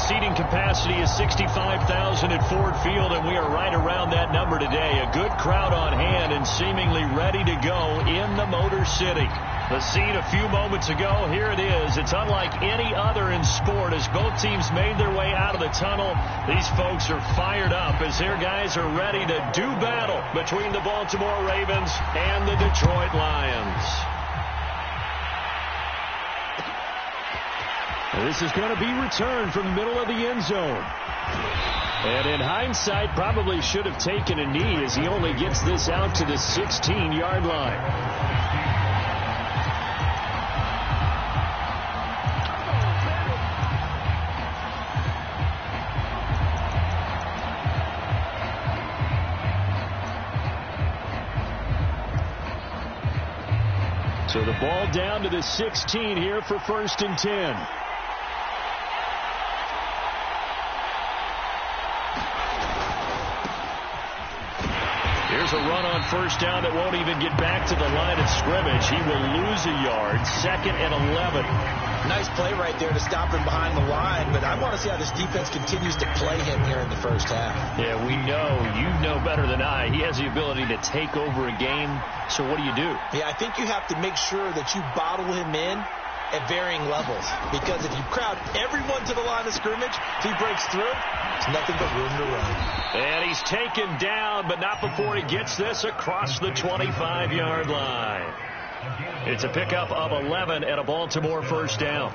seating capacity is 65,000 at Ford Field, and we are right around that number today. A good crowd on hand and seemingly ready to go in the Motor City. The scene a few moments ago, here it is. It's unlike any other in sport as both teams made their way out of the tunnel. These folks are fired up as their guys are ready to do battle between the Baltimore Ravens and the Detroit Lions. This is going to be returned from the middle of the end zone. And in hindsight, probably should have taken a knee as he only gets this out to the 16-yard line. So the ball down to the 16 here for 1st and 10. Here's a run on 1st down that won't even get back to the line of scrimmage. He will lose a yard. 2nd and 11. Nice play right there to stop him behind the line, but I want to see how this defense continues to play him here in the first half. Yeah, we know. You know better than I. He has the ability to take over a game. So what do you do? Yeah, I think you have to make sure that you bottle him in at varying levels, because if you crowd everyone to the line of scrimmage, if he breaks through, it's nothing but room to run. And he's taken down, but not before he gets this across the 25-yard line. It's a pickup of 11 and a Baltimore 1st down.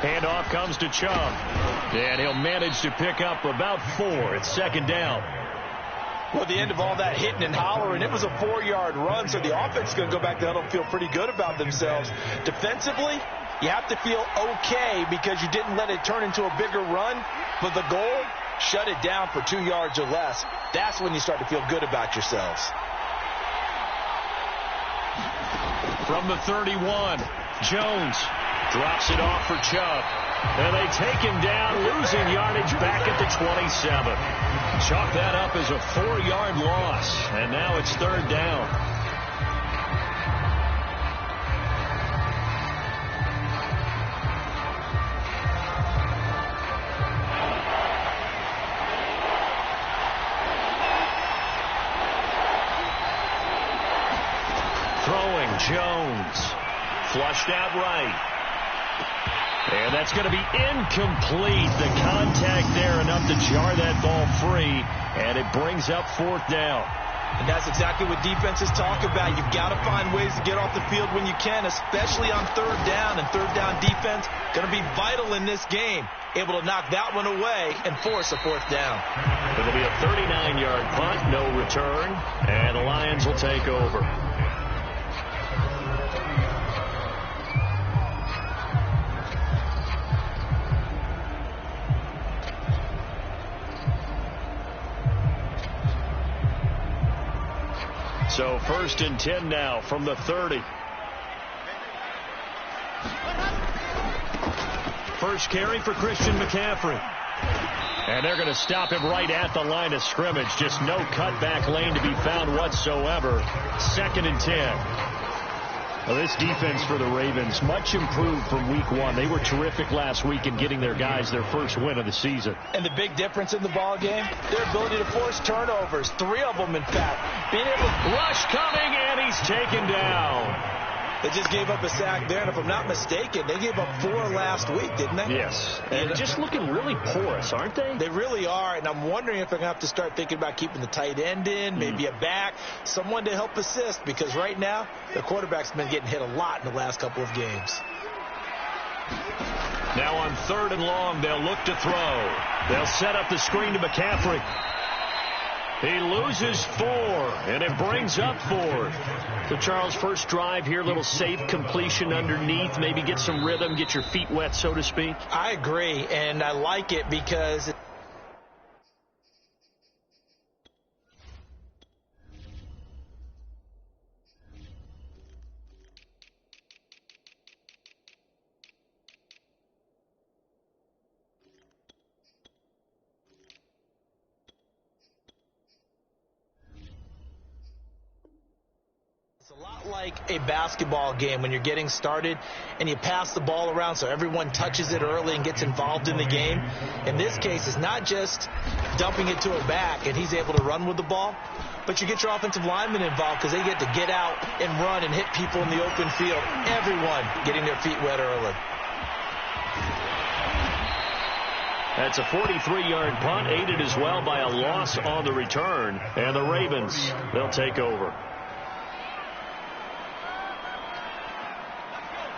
Handoff comes to Chubb. And he'll manage to pick up about 4. It's 2nd down. Well, at the end of all that hitting and hollering, it was a 4-yard run, so the offense is going to go back down and feel pretty good about themselves. Defensively, you have to feel okay because you didn't let it turn into a bigger run, but the goal, shut it down for 2 yards or less. That's when you start to feel good about yourselves. From the 31, Jones drops it off for Chubb. And they take him down, losing yardage back at the 27. Chalk that up as a 4-yard loss. And now it's 3rd down. Throwing Jones. Flushed out right. And that's going to be incomplete. The contact there enough to jar that ball free. And it brings up 4th down. And that's exactly what defenses talk about. You've got to find ways to get off the field when you can, especially on 3rd down. And 3rd down defense going to be vital in this game. Able to knock that one away and force a 4th down. It'll be a 39-yard punt, no return. And the Lions will take over. So 1st and 10 now from the 30. First carry for Christian McCaffrey. And they're going to stop him right at the line of scrimmage. Just no cutback lane to be found whatsoever. 2nd and 10. Well, this defense for the Ravens, much improved from week 1. They were terrific last week in getting their guys their first win of the season. And the big difference in the ball game, their ability to force turnovers. 3 of them, in fact. Being able to rush coming, and he's taken down. They just gave up a sack there, and if I'm not mistaken, they gave up 4 last week, didn't they? Yes. And just looking really porous, aren't they? They really are, and I'm wondering if they're going to have to start thinking about keeping the tight end in, maybe a back, someone to help assist, because right now, the quarterback's been getting hit a lot in the last couple of games. Now on 3rd and long, they'll look to throw. They'll set up the screen to McCaffrey. He loses 4, and it brings up 4th. So, Charles, first drive here, little safe completion underneath, maybe get some rhythm, get your feet wet, so to speak. I agree, and I like it because It's a lot like a basketball game when you're getting started and you pass the ball around so everyone touches it early and gets involved in the game. In this case, it's not just dumping it to a back and he's able to run with the ball, but you get your offensive linemen involved because they get to get out and run and hit people in the open field. Everyone getting their feet wet early. That's a 43-yard punt, aided as well by a loss on the return. And the Ravens, they'll take over.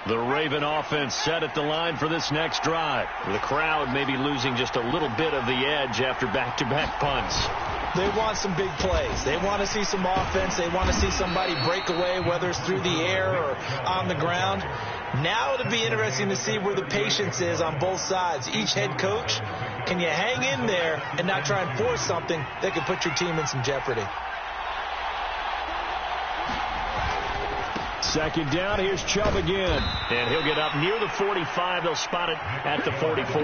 The Raven offense set at the line for this next drive. The crowd may be losing just a little bit of the edge after back-to-back punts. They want some big plays. They want to see some offense. They want to see somebody break away, whether it's through the air or on the ground. Now it'll be interesting to see where the patience is on both sides. Each head coach, can you hang in there and not try and force something that could put your team in some jeopardy? Second down, here's Chubb again. And he'll get up near the 45. They'll spot it at the 44.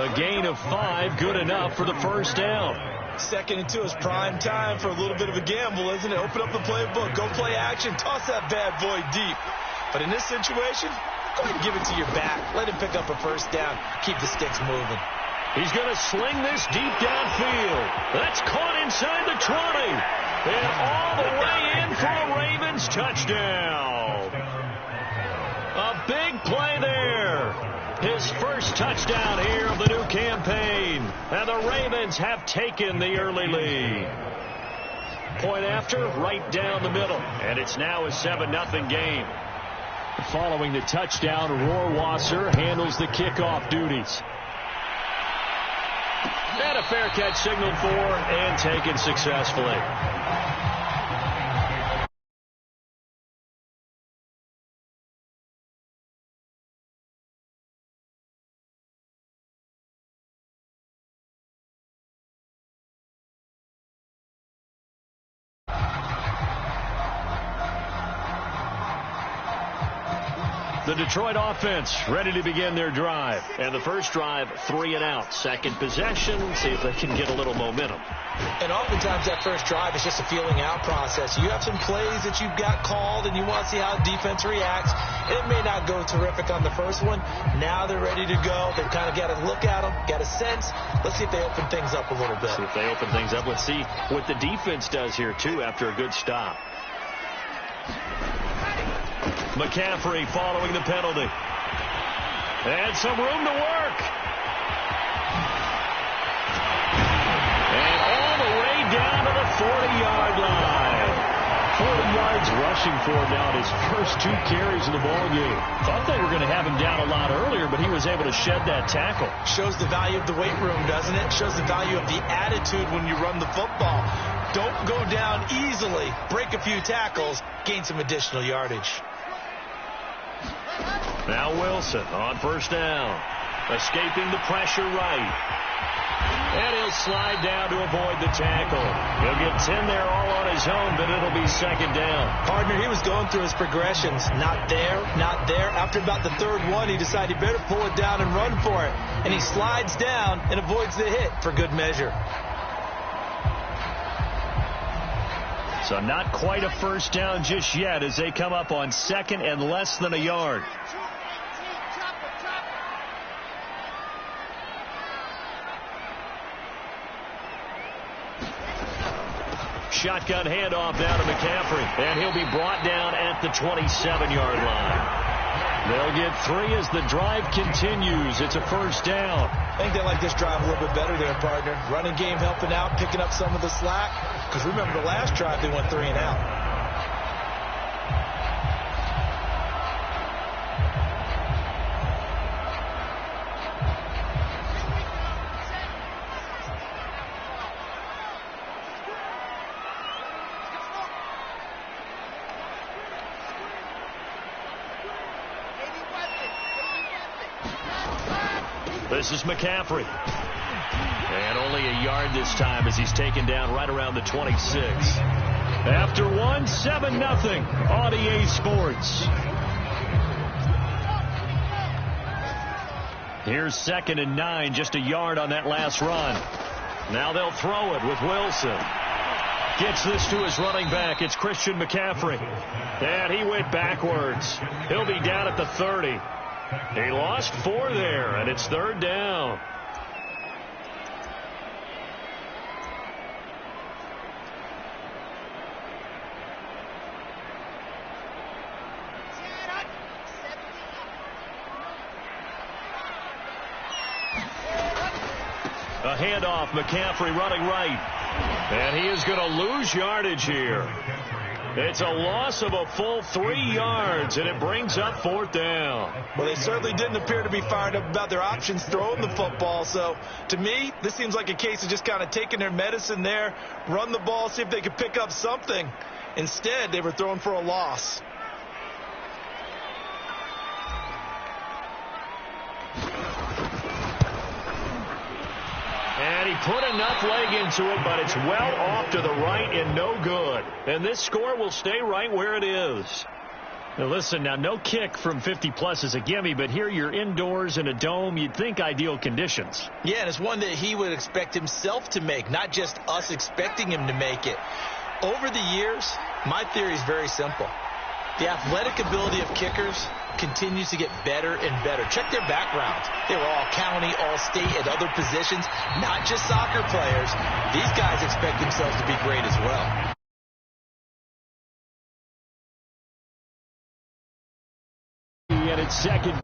A gain of 5, good enough for the first down. 2nd and 2 is prime time for a little bit of a gamble, isn't it? Open up the playbook, go play action, toss that bad boy deep. But in this situation, go ahead and give it to your back. Let him pick up a first down, keep the sticks moving. He's going to sling this deep downfield. That's caught inside the 20. And all the way in for a Ravens touchdown. A big play there. His first touchdown here of the new campaign. And the Ravens have taken the early lead. Point after, right down the middle. And it's now a 7-0 game. Following the touchdown, Rohrwasser handles the kickoff duties. And a fair catch signaled for and taken successfully. The Detroit offense ready to begin their drive. And the first drive, 3 and out. Second possession, see if they can get a little momentum. And oftentimes that first drive is just a feeling out process. You have some plays that you've got called and you want to see how the defense reacts. It may not go terrific on the first one. Now they're ready to go. They've kind of got to look at them, got a sense. Let's see if they open things up a little bit. See if they open things up. Let's see what the defense does here, too, after a good stop. McCaffrey following the penalty. And some room to work. And all the way down to the 40-yard line. 40 yards rushing for him now in his first 2 carries of the ball game. Thought they were going to have him down a lot earlier, but he was able to shed that tackle. Shows the value of the weight room, doesn't it? Shows the value of the attitude when you run the football. Don't go down easily. Break a few tackles. Gain some additional yardage. Now Wilson on first down. Escaping the pressure right. And he'll slide down to avoid the tackle. He'll get 10 there all on his own, but it'll be second down. Partner, he was going through his progressions. Not there, not there. After about the 3rd one, he decided he better pull it down and run for it. And he slides down and avoids the hit for good measure. So not quite a first down just yet as they come up on 2nd and less than a yard. Shotgun handoff down to McCaffrey. And he'll be brought down at the 27-yard line. They'll get 3 as the drive continues. It's a first down. I think they like this drive a little bit better there, partner. Running game helping out, picking up some of the slack. Because remember the last drive, they went 3 and out. This is McCaffrey. And only a yard this time as he's taken down right around the 26. After 1, 7-0 on EA Sports. Here's 2nd and 9, just a yard on that last run. Now they'll throw it with Wilson. Gets this to his running back. It's Christian McCaffrey. And he went backwards. He'll be down at the 30. He lost 4 there, and it's 3rd down. A handoff, McCaffrey running right. And he is going to lose yardage here. It's a loss of a full 3 yards, and it brings up 4th down. Well, they certainly didn't appear to be fired up about their options throwing the football. So, to me, this seems like a case of just kind of taking their medicine there, run the ball, see if they could pick up something. Instead, they were throwing for a loss. And he put enough leg into it, but it's well off to the right and no good. And this score will stay right where it is. Now listen, no kick from 50-plus is a gimme, but here you're indoors in a dome. You'd think ideal conditions. Yeah, and it's one that he would expect himself to make, not just us expecting him to make it. Over the years, my theory is very simple. The athletic ability of kickers continues to get better and better. Check their backgrounds. They were all county, all state, at other positions, not just soccer players. These guys expect themselves to be great as well. And it's 2nd.